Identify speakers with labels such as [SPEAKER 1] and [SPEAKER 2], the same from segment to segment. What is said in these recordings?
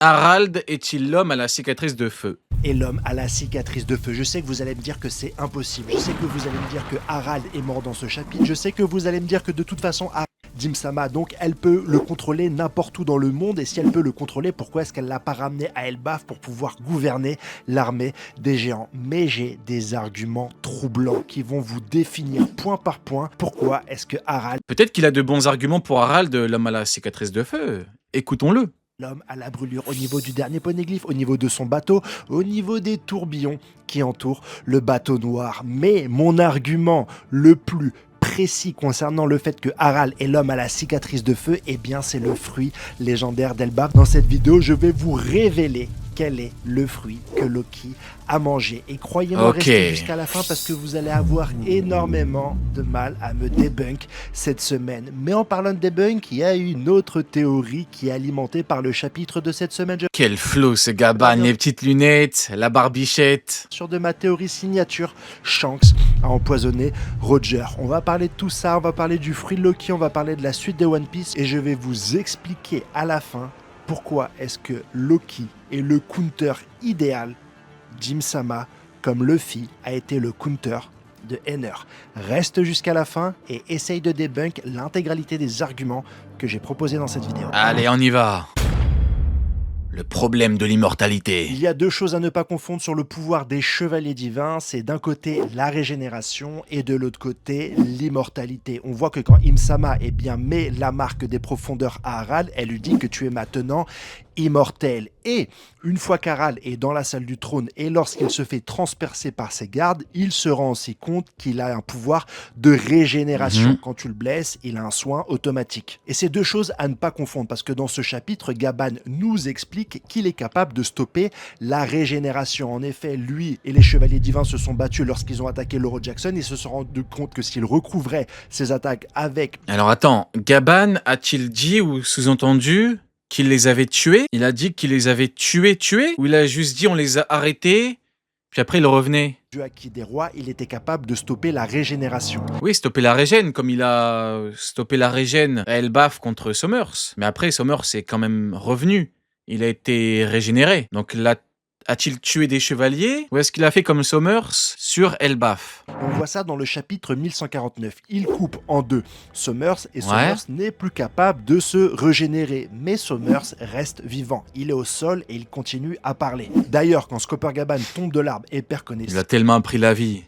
[SPEAKER 1] Harald est-il l'homme à la cicatrice de feu?
[SPEAKER 2] Et l'homme à la cicatrice de feu. Je sais que vous allez me dire que c'est impossible. Je sais que vous allez me dire que Harald est mort dans ce chapitre. Je sais que vous allez me dire que de toute façon, Dim Sama, donc elle peut le contrôler n'importe où dans le monde. Et si elle peut le contrôler, pourquoi est-ce qu'elle l'a pas ramené à Elbaf pour pouvoir gouverner l'armée des géants? Mais j'ai des arguments troublants qui vont vous définir point par point pourquoi est-ce que Harald...
[SPEAKER 1] Peut-être qu'il a de bons arguments pour Harald, l'homme à la cicatrice de feu. Écoutons-le.
[SPEAKER 2] L'homme à la brûlure au niveau du dernier poneglyphe, au niveau de son bateau, au niveau des tourbillons qui entourent le bateau noir. Mais mon argument le plus précis concernant le fait que Harald est l'homme à la cicatrice de feu, eh bien c'est le fruit légendaire d'Elbaf. Dans cette vidéo, je vais vous révéler quel est le fruit que Loki a mangé. Et croyez-moi, restez jusqu'à la fin parce que vous allez avoir énormément de mal à me débunk cette semaine. Mais en parlant de débunk, il y a une autre théorie qui est alimentée par le chapitre de cette semaine.
[SPEAKER 1] Quel flow ce Gaban, les petites lunettes, la barbichette.
[SPEAKER 2] Sur de ma théorie signature, Shanks a empoisonné Roger. On va parler de tout ça, on va parler du fruit de Loki, on va parler de la suite de One Piece et je vais vous expliquer à la fin pourquoi est-ce que Loki est le counter idéal Dim Sama, comme Luffy a été le counter de Enner. Reste jusqu'à la fin et essaye de débunk l'intégralité des arguments que j'ai proposés dans cette vidéo.
[SPEAKER 1] Allez, on y va. Le problème de l'immortalité.
[SPEAKER 2] Il y a deux choses à ne pas confondre sur le pouvoir des chevaliers divins, c'est d'un côté la régénération et de l'autre côté l'immortalité. On voit que quand Im-sama met la marque des profondeurs à Harald, elle lui dit que tu es maintenant immortel. Et une fois qu'Harald est dans la salle du trône et lorsqu'il se fait transpercer par ses gardes, il se rend aussi compte qu'il a un pouvoir de régénération. Quand tu le blesses, il a un soin automatique. Et c'est deux choses à ne pas confondre parce que dans ce chapitre, Gaban nous explique qu'il est capable de stopper la régénération. En effet, lui et les chevaliers divins se sont battus lorsqu'ils ont attaqué Loro Jackson et se sont rendus compte que s'ils recouvraient ces attaques avec...
[SPEAKER 1] Alors attends, Gaban a-t-il dit ou sous-entendu qu'il les avait tués? Il a dit qu'il les avait tués? Ou il a juste dit on les a arrêtés, puis après il revenait?
[SPEAKER 2] Du Haki des rois, il était capable de stopper la régénération.
[SPEAKER 1] Oui, stopper la régène, comme il a stoppé la régène à Elbaf contre Sommers. Mais après, Sommers est quand même revenu. Il a été régénéré. Donc là, a-t-il tué des chevaliers? Ou est-ce qu'il a fait comme Sommers sur Elbaf?
[SPEAKER 2] On voit ça dans le chapitre 1149. Il coupe en deux Sommers et Sommers n'est plus capable de se régénérer. Mais Sommers reste vivant. Il est au sol et il continue à parler. D'ailleurs, quand Scopper Gaban tombe de l'arbre et perd connaissance,
[SPEAKER 1] il a tellement appris la vie.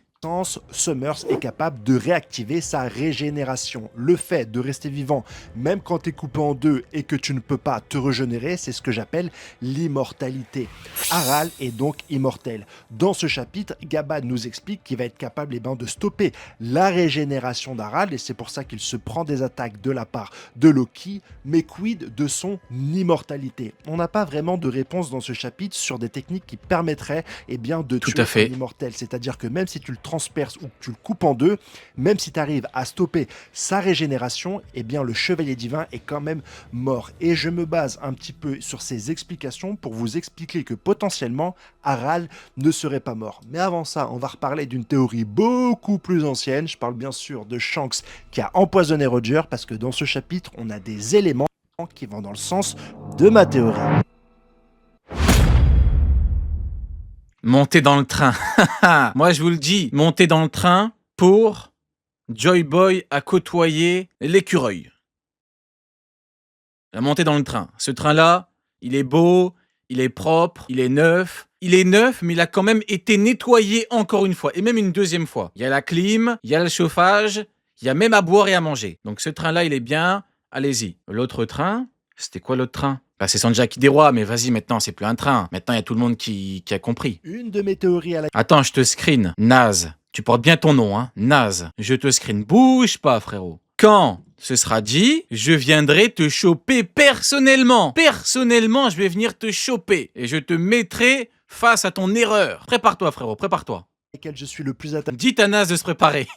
[SPEAKER 2] Sommers est capable de réactiver sa régénération. Le fait de rester vivant, même quand tu es coupé en deux et que tu ne peux pas te régénérer, c'est ce que j'appelle l'immortalité. Harald est donc immortel. Dans ce chapitre, Gaban nous explique qu'il va être capable de stopper la régénération d'Harald et c'est pour ça qu'il se prend des attaques de la part de Loki, mais quid de son immortalité? On n'a pas vraiment de réponse dans ce chapitre sur des techniques qui permettraient de tuer un immortel. C'est-à-dire que même si tu le transperces ou que tu le coupes en deux, même si tu arrives à stopper sa régénération, le chevalier divin est quand même mort. Et je me base un petit peu sur ces explications pour vous expliquer que potentiellement Harald ne serait pas mort. Mais avant ça, on va reparler d'une théorie beaucoup plus ancienne. Je parle bien sûr de Shanks qui a empoisonné Roger parce que dans ce chapitre, on a des éléments qui vont dans le sens de ma théorie.
[SPEAKER 1] Montez dans le train. Moi, je vous le dis, montez dans le train pour Joy Boy à côtoyer l'écureuil. La montée dans le train. Ce train-là, il est beau, il est propre, il est neuf. Il est neuf, mais il a quand même été nettoyé encore une fois, et même une deuxième fois. Il y a la clim, il y a le chauffage, il y a même à boire et à manger. Donc ce train-là, il est bien, allez-y. L'autre train, c'était quoi l'autre train? Bah, c'est Sanjaki des rois, mais vas-y, maintenant, c'est plus un train. Maintenant, il y a tout le monde qui a compris.
[SPEAKER 2] Une de mes théories à la...
[SPEAKER 1] Attends, je te screen. Naz. Tu portes bien ton nom, hein. Naz. Je te screen. Bouge pas, frérot. Quand ce sera dit, je viendrai te choper personnellement. Personnellement, je vais venir te choper. Et je te mettrai face à ton erreur. Prépare-toi, frérot, prépare-toi.
[SPEAKER 2] Lesquels je suis le plus attaché.
[SPEAKER 1] Dites à Naz de se préparer.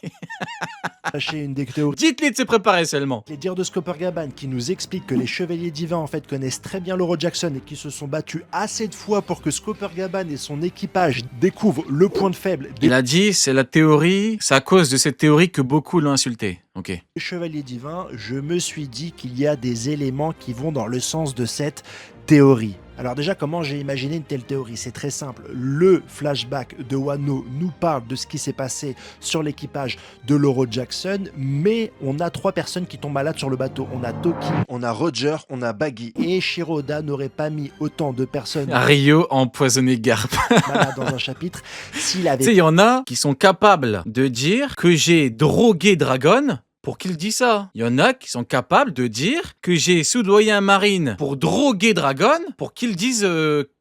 [SPEAKER 2] Une des théories.
[SPEAKER 1] Dites-lui de se préparer seulement.
[SPEAKER 2] Les dires de Scopper Gaban qui nous expliquent que les chevaliers divins en fait connaissent très bien Loro Jackson et qui se sont battus assez de fois pour que Scopper Gaban et son équipage découvrent le point de faible des...
[SPEAKER 1] Il a dit, c'est la théorie, c'est à cause de cette théorie que beaucoup l'ont insulté. Ok.
[SPEAKER 2] Les chevaliers divins, je me suis dit qu'il y a des éléments qui vont dans le sens de cette théorie. Alors déjà, comment j'ai imaginé une telle théorie? C'est très simple. Le flashback de Wano nous parle de ce qui s'est passé sur l'équipage de l'Euro Jackson, mais on a 3 personnes qui tombent malades sur le bateau. On a Toki, on a Roger, on a Baggy. Et Shiroda n'aurait pas mis autant de personnes
[SPEAKER 1] Rio a empoisonné Garp.
[SPEAKER 2] malades dans un chapitre s'il
[SPEAKER 1] Tu sais,
[SPEAKER 2] avait
[SPEAKER 1] il y en a qui sont capables de dire que j'ai drogué Dragon pour qu'il dise ça. Il y en a qui sont capables de dire que j'ai soudoyé un marine pour droguer Dragon pour qu'il dise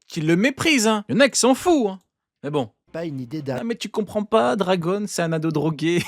[SPEAKER 1] qu'il le méprise. Hein. Il y en a qui s'en foutent. Hein. Mais bon.
[SPEAKER 2] pas une idée
[SPEAKER 1] Ah, mais tu comprends pas, Dragon, c'est un ado drogué.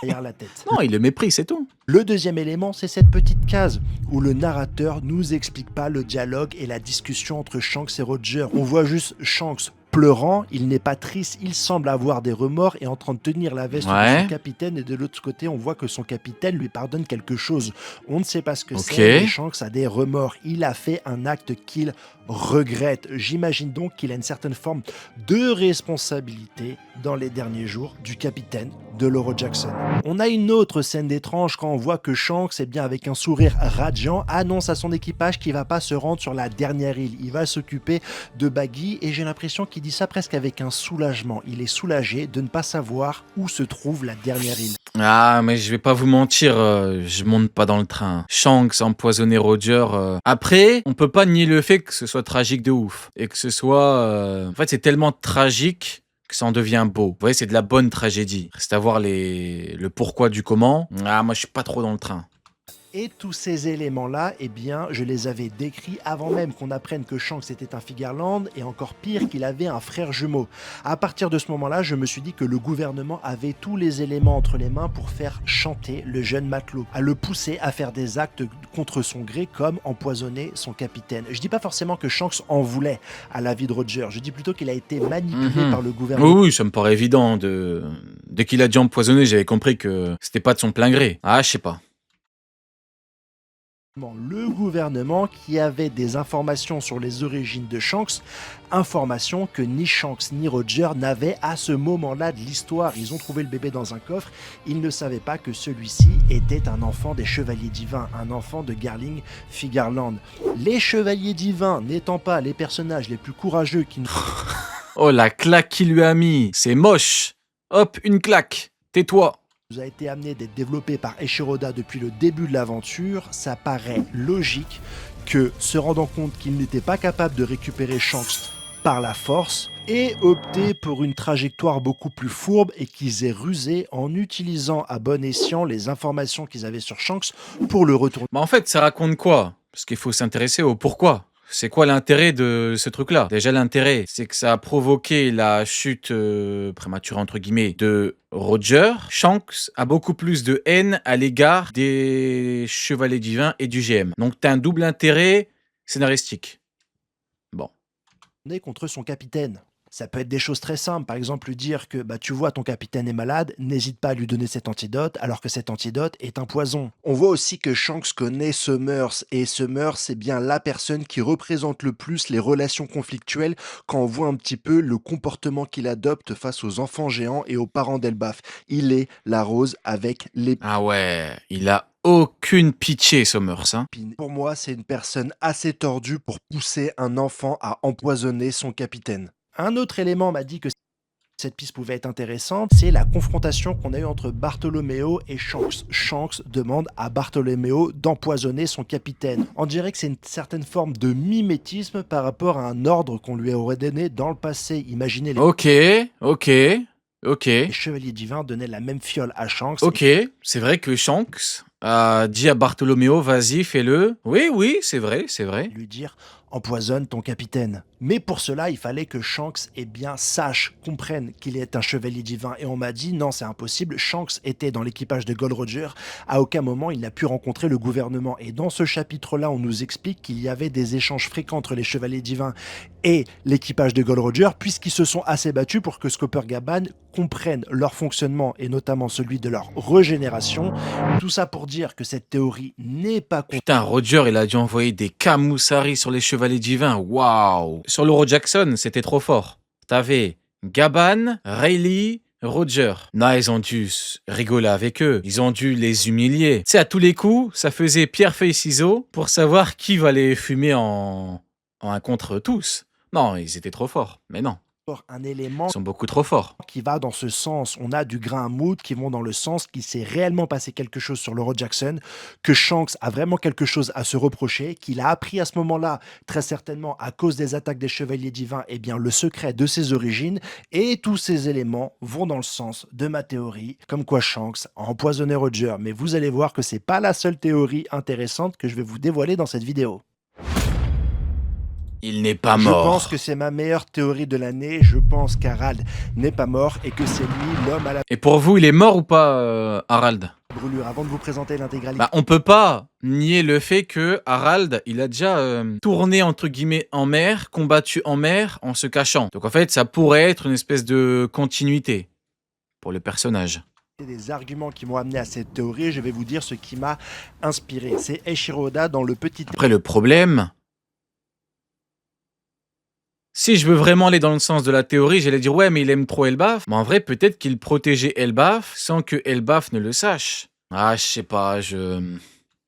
[SPEAKER 2] derrière la tête.
[SPEAKER 1] Non, il le méprise, c'est tout.
[SPEAKER 2] Le deuxième élément, c'est cette petite case où le narrateur nous explique pas le dialogue et la discussion entre Shanks et Roger. On voit juste Shanks pleurant, il n'est pas triste, il semble avoir des remords et en train de tenir la veste de son capitaine, et de l'autre côté, on voit que son capitaine lui pardonne quelque chose. On ne sait pas ce que c'est, mais Shanks a des remords. Il a fait un acte qu'il regrette. J'imagine donc qu'il a une certaine forme de responsabilité dans les derniers jours du capitaine de l'Euro Jackson. On a une autre scène d'étrange quand on voit que Shanks, bien avec un sourire radiant, annonce à son équipage qu'il va pas se rendre sur la dernière île. Il va s'occuper de Baggy et j'ai l'impression qu'il dit ça presque avec un soulagement. Il est soulagé de ne pas savoir où se trouve la dernière île.
[SPEAKER 1] Ah, mais je vais pas vous mentir, je monte pas dans le train. Shanks empoisonné Roger. Après, on peut pas nier le fait que ce soit tragique de ouf. Et que ce soit... En fait, c'est tellement tragique que ça en devient beau. Vous voyez, c'est de la bonne tragédie. Reste à voir le pourquoi du comment. Ah, moi, je suis pas trop dans le train.
[SPEAKER 2] Et tous ces éléments-là, bien, je les avais décrits avant même qu'on apprenne que Shanks était un Figarland, et encore pire, qu'il avait un frère jumeau. À partir de ce moment-là, je me suis dit que le gouvernement avait tous les éléments entre les mains pour faire chanter le jeune matelot, à le pousser à faire des actes contre son gré, comme empoisonner son capitaine. Je dis pas forcément que Shanks en voulait à la vie de Roger, je dis plutôt qu'il a été manipulé par le gouvernement.
[SPEAKER 1] Oui, ça me paraît évident. Dès qu'il a dit empoisonner, j'avais compris que c'était pas de son plein gré. Ah, je sais pas.
[SPEAKER 2] Le gouvernement qui avait des informations sur les origines de Shanks, informations que ni Shanks ni Roger n'avaient à ce moment-là de l'histoire. Ils ont trouvé le bébé dans un coffre, ils ne savaient pas que celui-ci était un enfant des Chevaliers Divins, un enfant de Garling Figarland. Les Chevaliers Divins n'étant pas les personnages les plus courageux qui...
[SPEAKER 1] Oh, la claque qu'il lui a mis, c'est moche. Hop, une claque, tais-toi.
[SPEAKER 2] A été amené d'être développé par Eiichiro-Oda depuis le début de l'aventure, ça paraît logique que, se rendant compte qu'il n'était pas capable de récupérer Shanks par la force, ait opté pour une trajectoire beaucoup plus fourbe et qu'ils aient rusé en utilisant à bon escient les informations qu'ils avaient sur Shanks pour le retourner.
[SPEAKER 1] En fait, ça raconte quoi? Parce qu'il faut s'intéresser au pourquoi. C'est quoi l'intérêt de ce truc-là? Déjà, l'intérêt, c'est que ça a provoqué la chute prématurée, entre guillemets, de Roger. Shanks a beaucoup plus de haine à l'égard des Chevaliers Divins et du GM. Donc, t'as un double intérêt scénaristique. Bon.
[SPEAKER 2] Contre son capitaine. Ça peut être des choses très simples, par exemple lui dire que tu vois ton capitaine est malade, n'hésite pas à lui donner cet antidote alors que cet antidote est un poison. On voit aussi que Shanks connaît Summers et Summers c'est bien la personne qui représente le plus les relations conflictuelles quand on voit un petit peu le comportement qu'il adopte face aux enfants géants et aux parents d'Elbaf. Il est la rose avec les...
[SPEAKER 1] Ah ouais, il a aucune pitié, Summers. Hein.
[SPEAKER 2] Pour moi, c'est une personne assez tordue pour pousser un enfant à empoisonner son capitaine. Un autre élément m'a dit que cette piste pouvait être intéressante, c'est la confrontation qu'on a eue entre Bartholoméo et Shanks. Shanks demande à Bartholoméo d'empoisonner son capitaine. On dirait que c'est une certaine forme de mimétisme par rapport à un ordre qu'on lui aurait donné dans le passé. Imaginez les Chevaliers Divins donnaient la même fiole à Shanks.
[SPEAKER 1] Ok, c'est vrai que Shanks a dit à Bartholoméo, vas-y, fais-le. Oui, c'est vrai.
[SPEAKER 2] Lui dire, empoisonne ton capitaine. Mais pour cela, il fallait que Shanks sache, comprenne qu'il est un chevalier divin. Et on m'a dit, non, c'est impossible. Shanks était dans l'équipage de Gold Roger. À aucun moment, il n'a pu rencontrer le gouvernement. Et dans ce chapitre-là, on nous explique qu'il y avait des échanges fréquents entre les chevaliers divins et l'équipage de Gold Roger, puisqu'ils se sont assez battus pour que Scopper Gaban comprenne leur fonctionnement, et notamment celui de leur régénération. Tout ça pour dire que cette théorie n'est pas...
[SPEAKER 1] Putain, Roger, il a dû envoyer des Camusari sur les chevaliers divins. Waouh! Sur l'Euro Jackson, c'était trop fort. T'avais Gaban, Rayleigh, Roger. Non, ils ont dû rigoler avec eux. Ils ont dû les humilier. Tu sais, à tous les coups, ça faisait pierre, feuille, ciseaux pour savoir qui va les fumer en en un contre tous. Non, ils étaient trop forts. Mais non,
[SPEAKER 2] un élément
[SPEAKER 1] ils sont beaucoup trop forts.
[SPEAKER 2] qui va dans ce sens. On a du grain à moudre qui vont dans le sens qu'il s'est réellement passé quelque chose sur l'Euro Jackson, que Shanks a vraiment quelque chose à se reprocher, qu'il a appris à ce moment-là, très certainement à cause des attaques des Chevaliers Divins, eh bien, le secret de ses origines, et tous ces éléments vont dans le sens de ma théorie, comme quoi Shanks a empoisonné Roger. Mais vous allez voir que c'est pas la seule théorie intéressante que je vais vous dévoiler dans cette vidéo.
[SPEAKER 1] Il n'est pas
[SPEAKER 2] Je
[SPEAKER 1] mort.
[SPEAKER 2] pense que c'est ma meilleure théorie de l'année. Je pense qu'Harald n'est pas mort et que c'est lui l'homme à la
[SPEAKER 1] Et pour vous, il est mort ou pas, Harald?
[SPEAKER 2] brûlure. Avant de vous présenter l'intégralité
[SPEAKER 1] Bah, on peut pas nier le fait que Harald, il a déjà tourné entre guillemets en mer, combattu en mer en se cachant. Donc en fait, ça pourrait être une espèce de continuité pour le personnage.
[SPEAKER 2] des arguments qui m'ont amené à cette théorie, je vais vous dire ce qui m'a inspiré. C'est Eiichiro Oda dans le petit
[SPEAKER 1] Après, le problème, si je veux vraiment aller dans le sens de la théorie, j'allais dire ouais, mais il aime trop Elbaf. Mais en vrai, peut-être qu'il protégeait Elbaf sans que Elbaf ne le sache. Ah, je sais pas,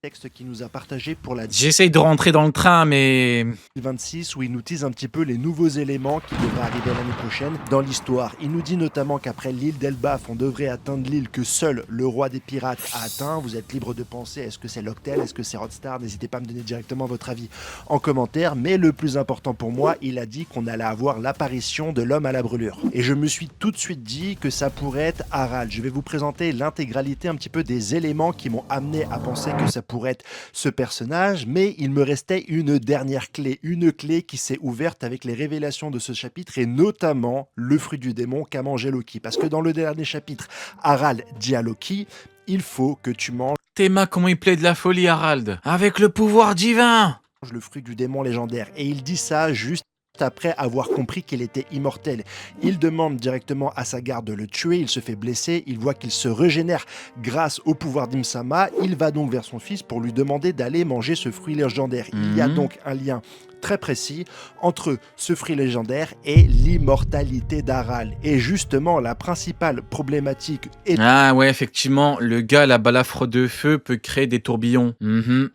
[SPEAKER 2] texte qui nous a partagé pour la
[SPEAKER 1] j'essaye de rentrer dans le train, mais
[SPEAKER 2] 2026 où il nous tease un petit peu les nouveaux éléments qui devraient arriver l'année prochaine dans l'histoire. Il nous dit notamment qu'après l'île d'Elbaf, on devrait atteindre l'île que seul le roi des pirates a atteint. Vous êtes libre de penser, est-ce que c'est Locktel, est-ce que c'est Rodstar? N'hésitez pas à me donner directement votre avis en commentaire. Mais le plus important pour moi, il a dit qu'on allait avoir l'apparition de l'homme à la brûlure. Et je me suis tout de suite dit que ça pourrait être Harald. Je vais vous présenter l'intégralité un petit peu des éléments qui m'ont amené à penser que ça pourrait être ce personnage, mais il me restait une dernière clé, une clé qui s'est ouverte avec les révélations de ce chapitre et notamment le fruit du démon qu'a mangé Loki. Parce que dans le dernier chapitre, Harald dit à Loki, il faut que tu manges
[SPEAKER 1] Théma, comment il plaît de la folie, Harald. Avec le pouvoir divin.
[SPEAKER 2] le fruit du démon légendaire. Et il dit ça juste après avoir compris qu'il était immortel. Il demande directement à sa garde de le tuer, il se fait blesser, il voit qu'il se régénère grâce au pouvoir d'Imsama, il va donc vers son fils pour lui demander d'aller manger ce fruit légendaire. Il y a donc un lien très précis entre ce fruit légendaire et l'immortalité d'Harald. Et justement, la principale problématique est
[SPEAKER 1] Ah ouais, effectivement, le gars, la balafre de feu peut créer des tourbillons.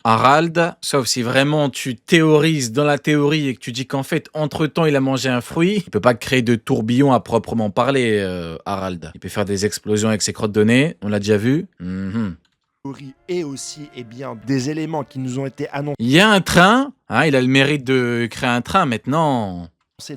[SPEAKER 1] Harald, sauf si vraiment tu théorises dans la théorie et que tu dis qu'en fait, entre-temps, il a mangé un fruit, il peut pas créer de tourbillons à proprement parler, Harald. Il peut faire des explosions avec ses crottes de nez, on l'a déjà vu.
[SPEAKER 2] et aussi bien, des éléments qui nous ont été annoncés
[SPEAKER 1] Il y a un train, hein, il a le mérite de créer un train maintenant.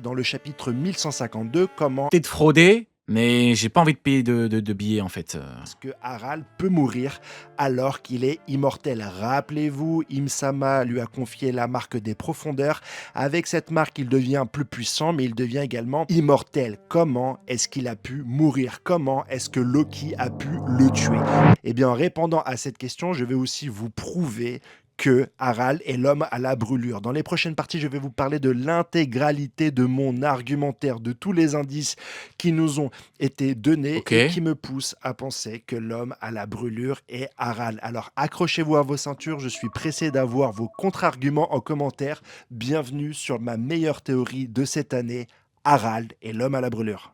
[SPEAKER 2] dans le chapitre 1152, comment
[SPEAKER 1] Peut-être frauder, mais j'ai pas envie de payer de billets en fait.
[SPEAKER 2] est-ce que Harald peut mourir alors qu'il est immortel. Rappelez-vous, Imsama lui a confié la marque des profondeurs. Avec cette marque, il devient plus puissant, mais il devient également immortel. Comment est-ce qu'il a pu mourir? Comment est-ce que Loki a pu le tuer? Eh bien, en répondant à cette question, je vais aussi vous prouver que Harald est l'homme à la brûlure. Dans les prochaines parties, je vais vous parler de l'intégralité de mon argumentaire, de tous les indices qui nous ont été donnés et qui me poussent à penser que l'homme à la brûlure est Harald. Alors accrochez-vous à vos ceintures, je suis pressé d'avoir vos contre-arguments en commentaire. Bienvenue sur ma meilleure théorie de cette année, Harald est l'homme à la brûlure.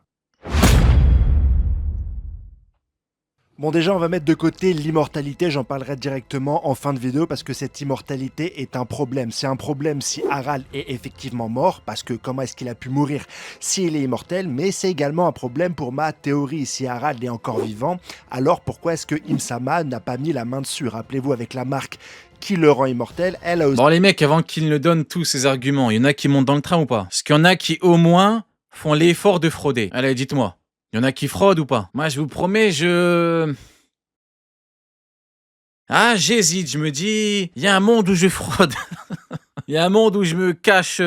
[SPEAKER 2] Bon, déjà, on va mettre de côté l'immortalité, j'en parlerai directement en fin de vidéo parce que cette immortalité est un problème. C'est un problème si Harald est effectivement mort, parce que comment est-ce qu'il a pu mourir s'il est immortel, mais c'est également un problème pour ma théorie. Si Harald est encore vivant, alors pourquoi est-ce que Imsama n'a pas mis la main dessus? Rappelez-vous, avec la marque qui le rend immortel, elle a aussi...
[SPEAKER 1] Bon les mecs, avant qu'ils ne donnent tous ces arguments, il y en a qui montent dans le train ou pas? Parce qu'il y en a qui au moins font l'effort de frauder. Allez, dites-moi. Il y en a qui fraudent ou pas? Moi, je vous promets, Ah, j'hésite, je me dis, il y a un monde où je fraude. Il y a un monde où je me cache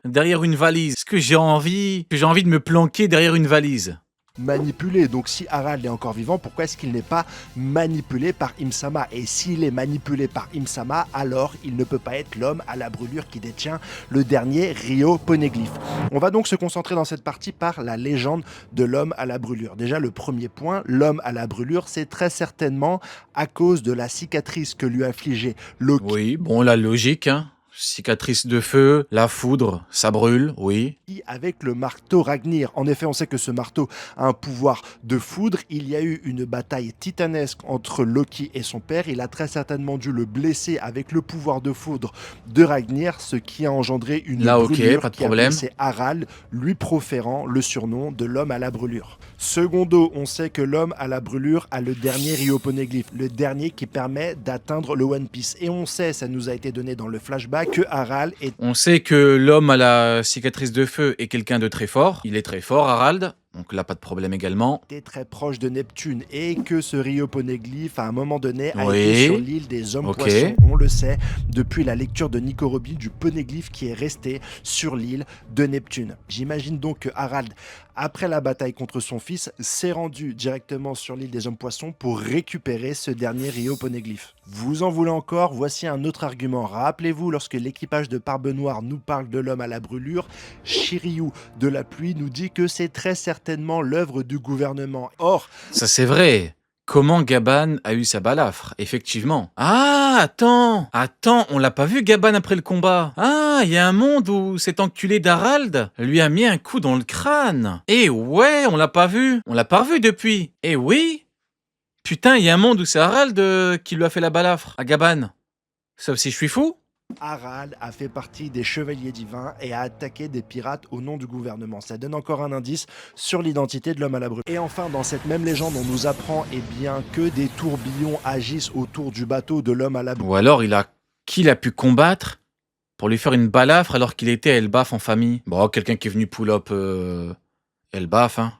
[SPEAKER 1] derrière une valise. Est-ce que j'ai envie de me planquer derrière une valise?
[SPEAKER 2] Manipulé. Donc si Harald est encore vivant, pourquoi est-ce qu'il n'est pas manipulé par Imsama? Et s'il est manipulé par Imsama, alors il ne peut pas être l'homme à la brûlure qui détient le dernier Rio Poneglyph. On va donc se concentrer dans cette partie par la légende de l'homme à la brûlure. Déjà, le premier point, l'homme à la brûlure, c'est très certainement à cause de la cicatrice que lui a infligée Loki.
[SPEAKER 1] Oui, bon, la logique, hein. cicatrice de feu, la foudre, ça brûle, oui.
[SPEAKER 2] Avec le marteau Ragnir. En effet, on sait que ce marteau a un pouvoir de foudre. Il y a eu une bataille titanesque entre Loki et son père. Il a très certainement dû le blesser avec le pouvoir de foudre de Ragnir, ce qui a engendré une
[SPEAKER 1] Là, ok,
[SPEAKER 2] brûlure
[SPEAKER 1] pas de
[SPEAKER 2] qui a
[SPEAKER 1] problème.
[SPEAKER 2] blessé Harald, lui proférant le surnom de l'homme à la brûlure. Secondo, on sait que l'homme à la brûlure a le dernier Rioponeglyph, le dernier qui permet d'atteindre le One Piece. Et on sait, ça nous a été donné dans le flashback, que Harald est
[SPEAKER 1] On sait que l'homme à la cicatrice de feu est quelqu'un de très fort. Il est très fort, Harald. Donc là, pas de problème également.
[SPEAKER 2] très proche de Neptune et que ce Rioponeglyph, à un moment donné, a
[SPEAKER 1] Oui.
[SPEAKER 2] été sur l'île des hommes
[SPEAKER 1] Ok.
[SPEAKER 2] poissons. On le sait depuis la lecture de Nico Robin du poneglyphe qui est resté sur l'île de Neptune. J'imagine donc que Harald, après la bataille contre son fils, s'est rendu directement sur l'île des hommes poissons pour récupérer ce dernier Rioponeglyph. Vous en voulez encore? Voici un autre argument. Rappelez-vous, lorsque l'équipage de Barbe Noire nous parle de l'homme à la brûlure, Shiryu de la pluie nous dit que c'est très certainement l'œuvre du gouvernement. Or,
[SPEAKER 1] Ça, c'est vrai. Comment Gaban a eu sa balafre, effectivement. Ah, attends, on l'a pas vu Gaban après le combat. Ah, il y a un monde où cet enculé d'Harald lui a mis un coup dans le crâne. Eh ouais, on l'a pas vu. On l'a pas revu depuis. Eh oui. Putain, il y a un monde où c'est Harald qui lui a fait la balafre à Gaban. Sauf si je suis fou.
[SPEAKER 2] Harald a fait partie des chevaliers divins et a attaqué des pirates au nom du gouvernement. Ça donne encore un indice sur l'identité de l'homme à la brûle. Et enfin, dans cette même légende, on nous apprend bien que des tourbillons agissent autour du bateau de l'homme à la brûle.
[SPEAKER 1] Ou alors qu'il a pu combattre pour lui faire une balafre alors qu'il était à Elbaf en famille. Bon, quelqu'un qui est venu pull up Elbaf, hein.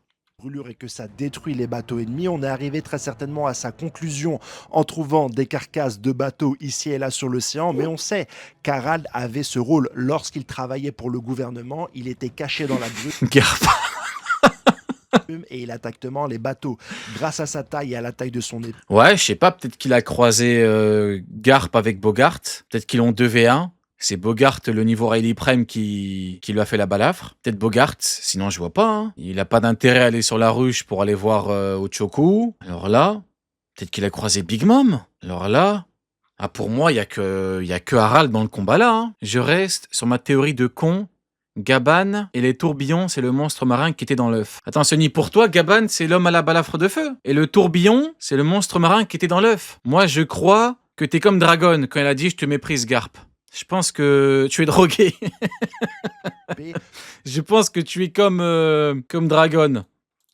[SPEAKER 2] Et que ça détruit les bateaux ennemis. On est arrivé très certainement à sa conclusion en trouvant des carcasses de bateaux ici et là sur l'océan, mais on sait qu'Harald avait ce rôle lorsqu'il travaillait pour le gouvernement. Il était caché dans la
[SPEAKER 1] Garp.
[SPEAKER 2] brume et il attaque les bateaux grâce à sa taille et à la taille de son épée.
[SPEAKER 1] Ouais, je sais pas, peut-être qu'il a croisé Garp avec Bogart. Peut-être qu'ils ont 2v1. C'est Bogart, le niveau Riley Prime, qui lui a fait la balafre. Peut-être Bogart, sinon je vois pas. Hein. Il a pas d'intérêt à aller sur la ruche pour aller voir Ochoku. Alors là, peut-être qu'il a croisé Big Mom. Alors là, pour moi, il y a que Harald dans le combat là. Hein. Je reste sur ma théorie de con. Gaban et les tourbillons, c'est le monstre marin qui était dans l'œuf. Attends, Sonny, pour toi, Gaban, c'est l'homme à la balafre de feu. Et le tourbillon, c'est le monstre marin qui était dans l'œuf. Moi, je crois que t'es comme Dragon quand elle a dit « Je te méprise, Garp ». Je pense que tu es drogué. Je pense que tu es comme Dragon.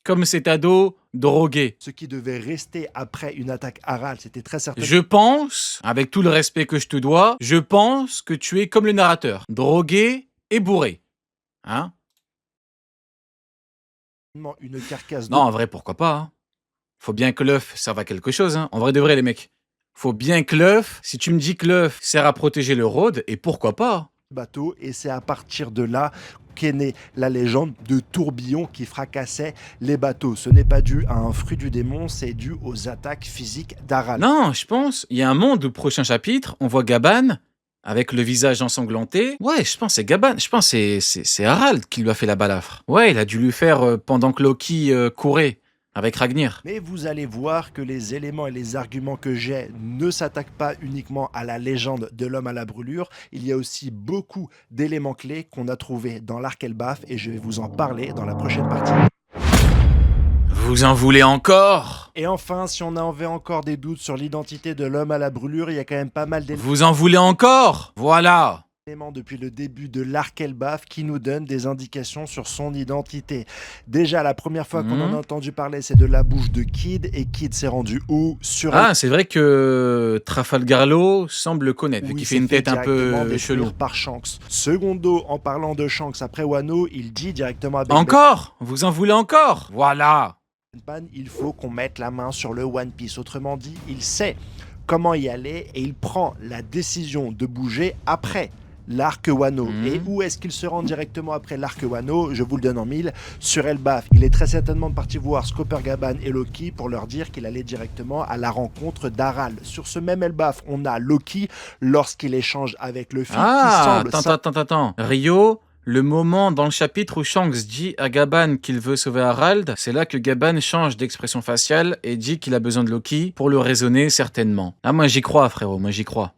[SPEAKER 1] Comme cet ado drogué.
[SPEAKER 2] Ce qui devait rester après une attaque Harald, c'était très certainement
[SPEAKER 1] Je pense, avec tout le respect que je te dois, je pense que tu es comme le narrateur. Drogué et bourré. Hein?
[SPEAKER 2] une carcasse de
[SPEAKER 1] Non, en vrai, pourquoi pas. Hein. Faut bien que l'œuf serve à quelque chose. Hein. En vrai de vrai, les mecs. Faut bien que l'œuf, si tu me dis que l'œuf sert à protéger le road, et pourquoi pas?
[SPEAKER 2] bateau, et c'est à partir de là qu'est née la légende de tourbillons qui fracassaient les bateaux. Ce n'est pas dû à un fruit du démon, c'est dû aux attaques physiques d'Harald.
[SPEAKER 1] Non, je pense, il y a un monde au prochain chapitre, on voit Gaban avec le visage ensanglanté. Ouais, je pense que c'est Gaban, je pense que c'est Harald qui lui a fait la balafre. Ouais, il a dû lui faire pendant que Loki courait avec Ragnir.
[SPEAKER 2] Mais vous allez voir que les éléments et les arguments que j'ai ne s'attaquent pas uniquement à la légende de l'homme à la brûlure. Il y a aussi beaucoup d'éléments clés qu'on a trouvés dans l'arc Elbaf et je vais vous en parler dans la prochaine partie.
[SPEAKER 1] Vous en voulez encore?
[SPEAKER 2] Et enfin, si on avait encore des doutes sur l'identité de l'homme à la brûlure, il y a quand même pas mal
[SPEAKER 1] Vous en voulez encore? Voilà.
[SPEAKER 2] d'éléments depuis le début de l'arc Elbaf qui nous donnent des indications sur son identité. Déjà, la première fois qu'on en a entendu parler, c'est de la bouche de Kid, et Kid s'est rendu où? Sur
[SPEAKER 1] Ah, c'est vrai que Trafalgarlo semble le connaître, vu
[SPEAKER 2] où
[SPEAKER 1] qu'il
[SPEAKER 2] il
[SPEAKER 1] fait
[SPEAKER 2] s'est
[SPEAKER 1] une tête un
[SPEAKER 2] directement
[SPEAKER 1] peu
[SPEAKER 2] détruire
[SPEAKER 1] chelou.
[SPEAKER 2] par Shanks. Secondo, en parlant de Shanks après Wano, il dit directement à Ben
[SPEAKER 1] Encore? Vous en voulez encore? Voilà.
[SPEAKER 2] Pan, il faut qu'on mette la main sur le One Piece. Autrement dit, il sait comment y aller et il prend la décision de bouger après l'arc Wano. Et où est-ce qu'il se rend directement après l'arc Wano? Je vous le donne en mille. Sur Elbaf, il est très certainement parti voir Scooper Gaban et Loki pour leur dire qu'il allait directement à la rencontre d'Harald. Sur ce même Elbaf, on a Loki lorsqu'il échange avec Luffy
[SPEAKER 1] Ah,
[SPEAKER 2] qui semble...
[SPEAKER 1] attends. Rio, le moment dans le chapitre où Shanks dit à Gaban qu'il veut sauver Harald, c'est là que Gaban change d'expression faciale et dit qu'il a besoin de Loki pour le raisonner certainement. Ah, moi j'y crois, frérot, moi j'y crois.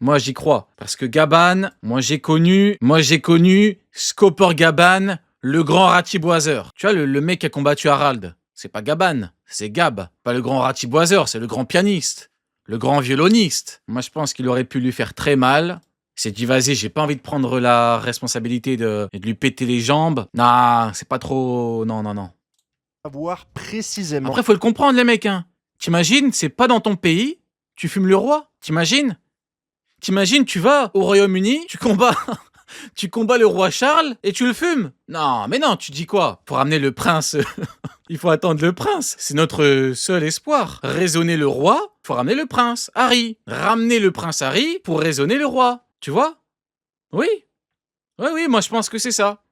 [SPEAKER 1] Moi, j'y crois. Parce que Gaban, moi, j'ai connu Scopper Gaban, le grand ratiboiseur. Tu vois, le mec qui a combattu Harald. C'est pas Gaban, c'est Gab. Pas le grand ratiboiseur, c'est le grand pianiste. Le grand violoniste. Moi, je pense qu'il aurait pu lui faire très mal. Il s'est dit, vas-y, j'ai pas envie de prendre la responsabilité de lui péter les jambes. Non, c'est pas trop... Non.
[SPEAKER 2] Savoir précisément.
[SPEAKER 1] Après, faut le comprendre, les mecs, hein. T'imagines, c'est pas dans ton pays, tu fumes le roi. T'imagines, tu vas au Royaume-Uni, tu combats le roi Charles et tu le fumes. Non, mais non, tu dis quoi? Pour ramener le prince, il faut attendre le prince. C'est notre seul espoir. Raisonner le roi, faut ramener le prince, Harry. Ramener le prince Harry pour raisonner le roi. Tu vois? Oui. Oui, moi je pense que c'est ça.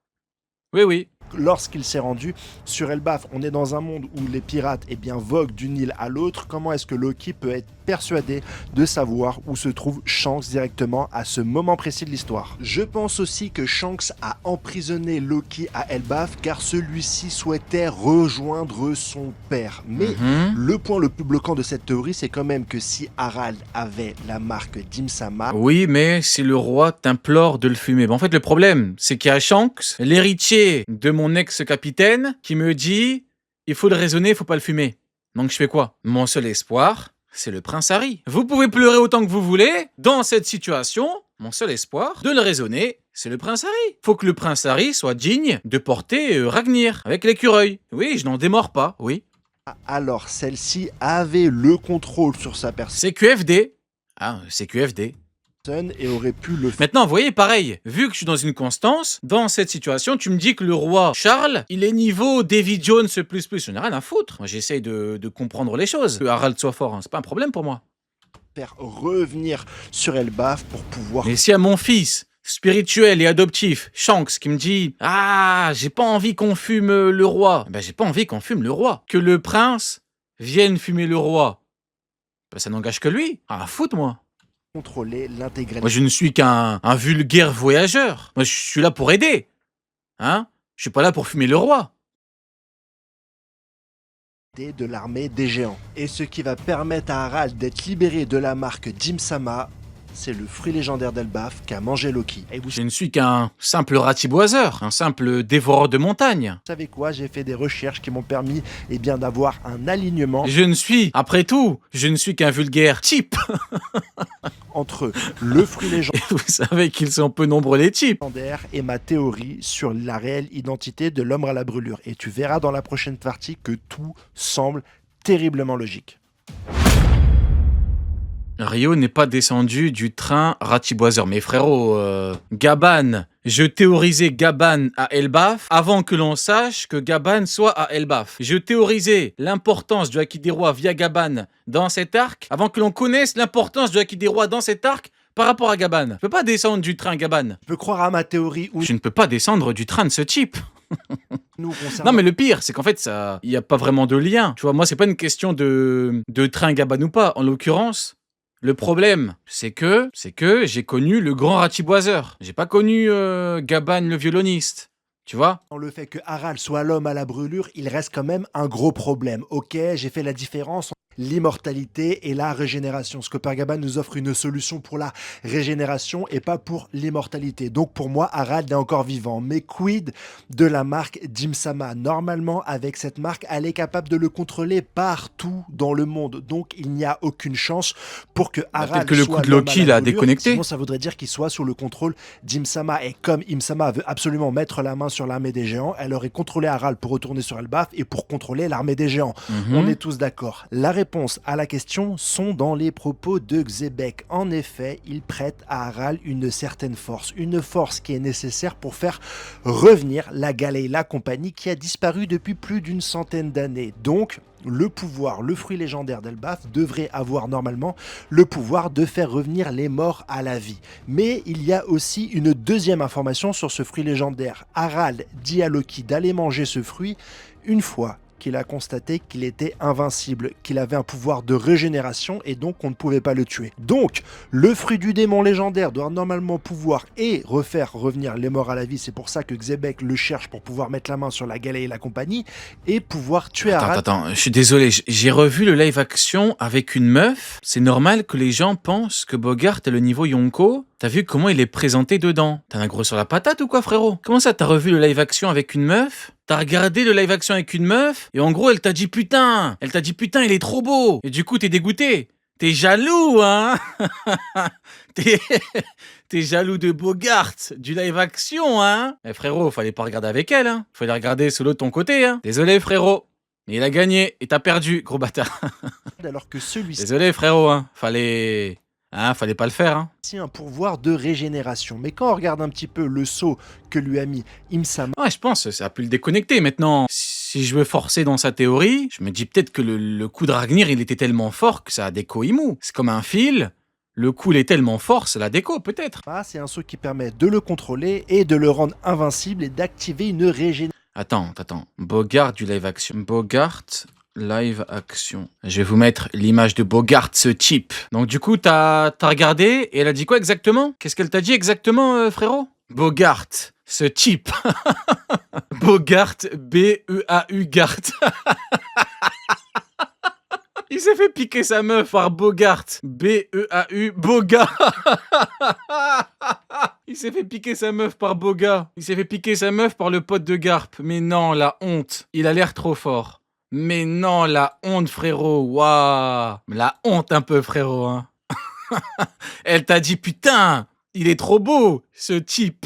[SPEAKER 1] Oui.
[SPEAKER 2] Lorsqu'il s'est rendu sur Elbaf, on est dans un monde où les pirates voguent d'une île à l'autre. Comment est-ce que Loki peut être persuadé de savoir où se trouve Shanks directement à ce moment précis de l'histoire? Je pense aussi que Shanks a emprisonné Loki à Elbaf car celui-ci souhaitait rejoindre son père. Mais le point le plus bloquant de cette théorie, c'est quand même que si Harald avait la marque d'Imsama...
[SPEAKER 1] Oui, mais si le roi t'implore de le fumer. En fait, le problème, c'est qu'il y a Shanks, l'héritier de mon ex-capitaine, qui me dit « Il faut le raisonner, il faut pas le fumer ». Donc je fais quoi? Mon seul espoir, c'est le prince Harry. Vous pouvez pleurer autant que vous voulez, dans cette situation, mon seul espoir de le raisonner, c'est le prince Harry. Faut que le prince Harry soit digne de porter Ragnir avec l'écureuil. Oui, je n'en démords pas, oui.
[SPEAKER 2] Alors celle-ci avait le contrôle sur sa personne.
[SPEAKER 1] C'est QFD. Ah, c'est QFD.
[SPEAKER 2] Et aurait pu le faire.
[SPEAKER 1] Maintenant, vous voyez, pareil, vu que je suis dans une constance, dans cette situation, tu me dis que le roi Charles, il est niveau Davy Jones plus. Je n'ai rien à foutre. Moi, j'essaye de comprendre les choses. Que Harald soit fort, hein, c'est pas un problème pour moi.
[SPEAKER 2] Faire revenir sur Elbaf pour pouvoir...
[SPEAKER 1] Mais si à mon fils, spirituel et adoptif, Shanks, qui me dit « Ah, j'ai pas envie qu'on fume le roi », ben j'ai pas envie qu'on fume le roi. Que le prince vienne fumer le roi, ben ça n'engage que lui. Ah, foutre, moi.
[SPEAKER 2] Contrôler l'intégralité.
[SPEAKER 1] Moi, je ne suis qu'un vulgaire voyageur. Moi, je suis là pour aider. Hein? Je suis pas là pour fumer le roi.
[SPEAKER 2] De l'armée des géants. Et ce qui va permettre à Harald d'être libéré de la marque d'Imsama, c'est le fruit légendaire d'Elbaf qu'a mangé Loki. Et
[SPEAKER 1] Je ne suis qu'un simple ratiboiseur, un simple dévoreur de montagne.
[SPEAKER 2] Vous savez quoi? J'ai fait des recherches qui m'ont permis d'avoir un alignement.
[SPEAKER 1] Après tout, je ne suis qu'un vulgaire type.
[SPEAKER 2] Entre le fruit légendaire
[SPEAKER 1] Vous savez qu'ils sont peu nombreux les types.
[SPEAKER 2] et ma théorie sur la réelle identité de l'homme à la brûlure. Et tu verras dans la prochaine partie que tout semble terriblement logique.
[SPEAKER 1] Rio n'est pas descendu du train ratiboiseur. Mais frérot, Gaban, je théorisais Gaban à Elbaf avant que l'on sache que Gaban soit à Elbaf. Je théorisais l'importance du Haki des Rois via Gaban dans cet arc avant que l'on connaisse l'importance du Haki des Rois dans cet arc par rapport à Gaban. Je peux pas descendre du train Gaban.
[SPEAKER 2] Je peux croire à ma théorie où...
[SPEAKER 1] Je ne peux pas descendre du train de ce type.
[SPEAKER 2] Nous,
[SPEAKER 1] Non mais le pire, c'est qu'en fait, il n'y a pas vraiment de lien. Tu vois, moi, c'est pas une question de train Gaban ou pas. En l'occurrence, le problème, c'est que j'ai connu le grand ratiboiseur. J'ai pas connu Gaban le violoniste. Tu vois?
[SPEAKER 2] Dans le fait que Harald soit l'homme à la brûlure, il reste quand même un gros problème. Ok, j'ai fait la différence entre l'immortalité et la régénération. Scopper Gaban nous offre une solution pour la régénération et pas pour l'immortalité. Donc pour moi, Harald est encore vivant. Mais quid de la marque d'Imsama? Normalement, avec cette marque, elle est capable de le contrôler partout dans le monde. Donc il n'y a aucune chance pour que Harald
[SPEAKER 1] peut-être que le
[SPEAKER 2] soit
[SPEAKER 1] coup de
[SPEAKER 2] l'homme
[SPEAKER 1] Loki
[SPEAKER 2] à la
[SPEAKER 1] l'a
[SPEAKER 2] brûlure.
[SPEAKER 1] déconnecté.
[SPEAKER 2] Sinon, ça voudrait dire qu'il soit sous le contrôle d'Imsama. Et comme Imsama veut absolument mettre la main sur l'armée des géants, elle aurait contrôlé Harald pour retourner sur Elbaf et pour contrôler l'armée des géants. On est tous d'accord. La réponse à la question sont dans les propos de Xebec. En effet, il prête à Harald une certaine force. Une force qui est nécessaire pour faire revenir la Galaïla Compagnie qui a disparu depuis plus d'une centaine d'années. Donc, le pouvoir, le fruit légendaire d'Elbaf devrait avoir normalement le pouvoir de faire revenir les morts à la vie. Mais il y a aussi une deuxième information sur ce fruit légendaire. Harald dit à Loki d'aller manger ce fruit une fois qu'il a constaté qu'il était invincible, qu'il avait un pouvoir de régénération et donc on ne pouvait pas le tuer. Donc, le fruit du démon légendaire doit normalement pouvoir et refaire revenir les morts à la vie, c'est pour ça que Xebec le cherche pour pouvoir mettre la main sur la Galaï et la compagnie, et pouvoir tuer Harald.
[SPEAKER 1] Attends, je suis désolé, j'ai revu le live action avec une meuf. C'est normal que les gens pensent que Bogart est le niveau Yonko. T'as vu comment il est présenté dedans? T'as un gros sur la patate ou quoi, frérot? Comment ça, t'as revu le live action avec une meuf? T'as regardé le live action avec une meuf? Et en gros, elle t'a dit putain! Elle t'a dit putain, il est trop beau! Et du coup, t'es dégoûté. T'es jaloux, hein? T'es t'es jaloux de Bogart, du live action, hein? Eh frérot, fallait pas regarder avec elle, hein? Fallait regarder solo de ton côté, hein? Désolé, frérot. Mais il a gagné et t'as perdu, gros bâtard.
[SPEAKER 2] Alors que celui-ci
[SPEAKER 1] Désolé, frérot, hein? Fallait pas le faire, hein?
[SPEAKER 2] a un pouvoir de régénération. Mais quand on regarde un petit peu le saut que lui a mis Imsama,
[SPEAKER 1] Ouais, je pense, ça a pu le déconnecter maintenant. Si je veux forcer dans sa théorie, je me dis peut-être que le coup de Ragnir, il était tellement fort que ça a déco Imou. C'est comme un fil, le coup il est tellement fort, ça la déco peut-être.
[SPEAKER 2] c'est un saut qui permet de le contrôler et de le rendre invincible et d'activer une régénération.
[SPEAKER 1] Attends. Bogart du live action. Bogart live action. Je vais vous mettre l'image de Bogart, ce type. Donc du coup, t'as regardé et elle a dit quoi exactement? Qu'est-ce qu'elle t'a dit exactement, frérot? Bogart, ce type. Bogart, B-E-A-U Gart. Il s'est fait piquer sa meuf par Bogart. B-E-A-U, Boga. Il s'est fait piquer sa meuf par Boga. Il s'est fait piquer sa meuf par le pote de Garp. Mais non, la honte. Il a l'air trop fort. Mais non, la honte, frérot. Waouh. La honte un peu, frérot. Hein. Elle t'a dit, putain, il est trop beau, ce type.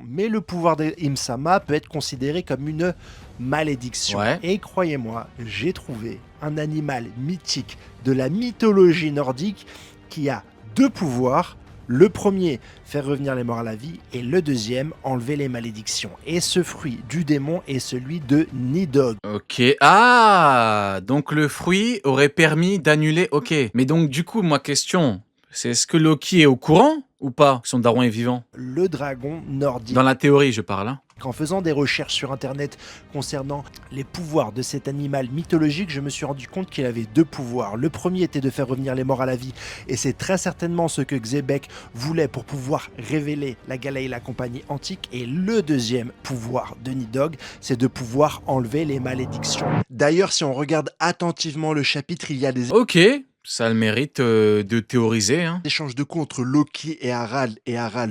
[SPEAKER 2] Mais le pouvoir d'Imsama peut être considéré comme une malédiction.
[SPEAKER 1] Ouais.
[SPEAKER 2] Et croyez-moi, j'ai trouvé un animal mythique de la mythologie nordique qui a deux pouvoirs. Le premier, faire revenir les morts à la vie, et le deuxième, enlever les malédictions. Et ce fruit du démon est celui de Nidhogg.
[SPEAKER 1] Ok. Ah, donc le fruit aurait permis d'annuler. Ok. Mais donc du coup, moi, question, c'est est-ce que Loki est au courant ou pas que son daron est vivant?
[SPEAKER 2] Le dragon nordique.
[SPEAKER 1] Dans la théorie, je parle. Hein.
[SPEAKER 2] En faisant des recherches sur internet concernant les pouvoirs de cet animal mythologique, je me suis rendu compte qu'il avait deux pouvoirs. Le premier était de faire revenir les morts à la vie, et c'est très certainement ce que Xebec voulait pour pouvoir révéler la Galaï et la compagnie antique. Et le deuxième pouvoir de Nidhogg, c'est de pouvoir enlever les malédictions. D'ailleurs, si on regarde attentivement le chapitre, il y a des
[SPEAKER 1] Ok, ça a le mérite de théoriser. Hein.
[SPEAKER 2] échanges de coups entre Loki et Harald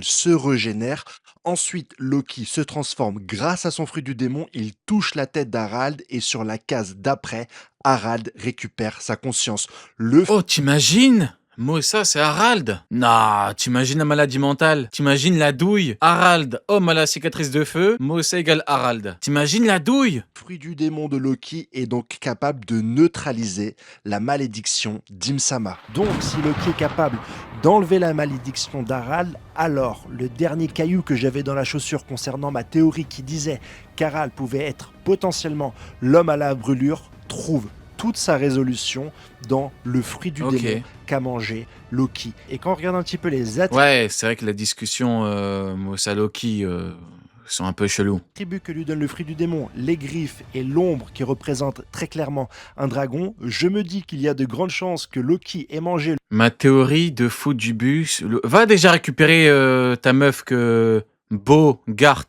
[SPEAKER 2] se régénère. Ensuite, Loki se transforme grâce à son fruit du démon, il touche la tête d'Harald et sur la case d'après, Harald récupère sa conscience. Le
[SPEAKER 1] Oh, t'imagines? Moi, ça, c'est Harald. Nah, t'imagines la maladie mentale? T'imagines la douille? Harald, homme à la cicatrice de feu, Mossa égale Harald. T'imagines la douille?
[SPEAKER 2] fruit du démon de Loki est donc capable de neutraliser la malédiction d'Imsama. Donc, si Loki est capable d'enlever la malédiction d'Harald, alors le dernier caillou que j'avais dans la chaussure concernant ma théorie qui disait qu'Harald pouvait être potentiellement l'homme à la brûlure trouve toute sa résolution dans le fruit du démon qu'a mangé Loki. Et quand on regarde un petit peu les
[SPEAKER 1] Ouais, c'est vrai que la discussion Mossa Loki sont un peu chelous.
[SPEAKER 2] attributs que lui donne le fruit du démon, les griffes et l'ombre qui représentent très clairement un dragon, je me dis qu'il y a de grandes chances que Loki ait mangé
[SPEAKER 1] Ma théorie de fou du bus. Va déjà récupérer ta meuf que Bogart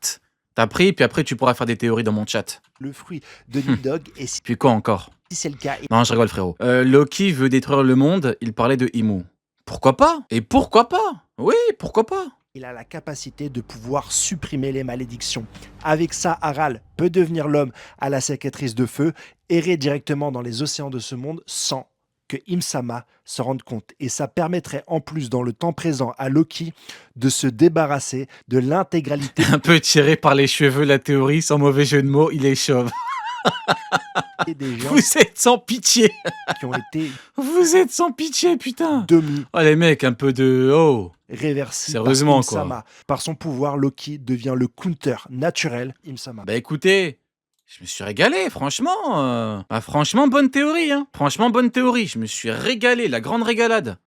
[SPEAKER 1] t'as pris, puis après tu pourras faire des théories dans mon chat.
[SPEAKER 2] le fruit de Nidhogg. Et si
[SPEAKER 1] Puis quoi encore?
[SPEAKER 2] c'est le cas,
[SPEAKER 1] Non, je rigole, frérot. Loki veut détruire le monde, il parlait de Imu. Pourquoi pas? Et pourquoi pas? Oui, pourquoi pas?
[SPEAKER 2] il a la capacité de pouvoir supprimer les malédictions. Avec ça, Harald peut devenir l'homme à la cicatrice de feu, errer directement dans les océans de ce monde sans que Imsama se rende compte. Et ça permettrait en plus dans le temps présent à Loki de se débarrasser de l'intégralité
[SPEAKER 1] Un peu tiré par les cheveux, la théorie, sans mauvais jeu de mots, il est chauve.
[SPEAKER 2] des gens
[SPEAKER 1] Vous êtes sans pitié.
[SPEAKER 2] qui ont été
[SPEAKER 1] Vous êtes sans pitié, putain.
[SPEAKER 2] demi
[SPEAKER 1] Oh les mecs, un peu de... Oh.
[SPEAKER 2] réversible
[SPEAKER 1] Sérieusement,
[SPEAKER 2] par Imsama.
[SPEAKER 1] quoi.
[SPEAKER 2] Par son pouvoir, Loki devient le counter naturel Imsama.
[SPEAKER 1] Bah écoutez, je me suis régalé, franchement. Franchement, bonne théorie. Hein. Franchement, bonne théorie. Je me suis régalé, la grande régalade.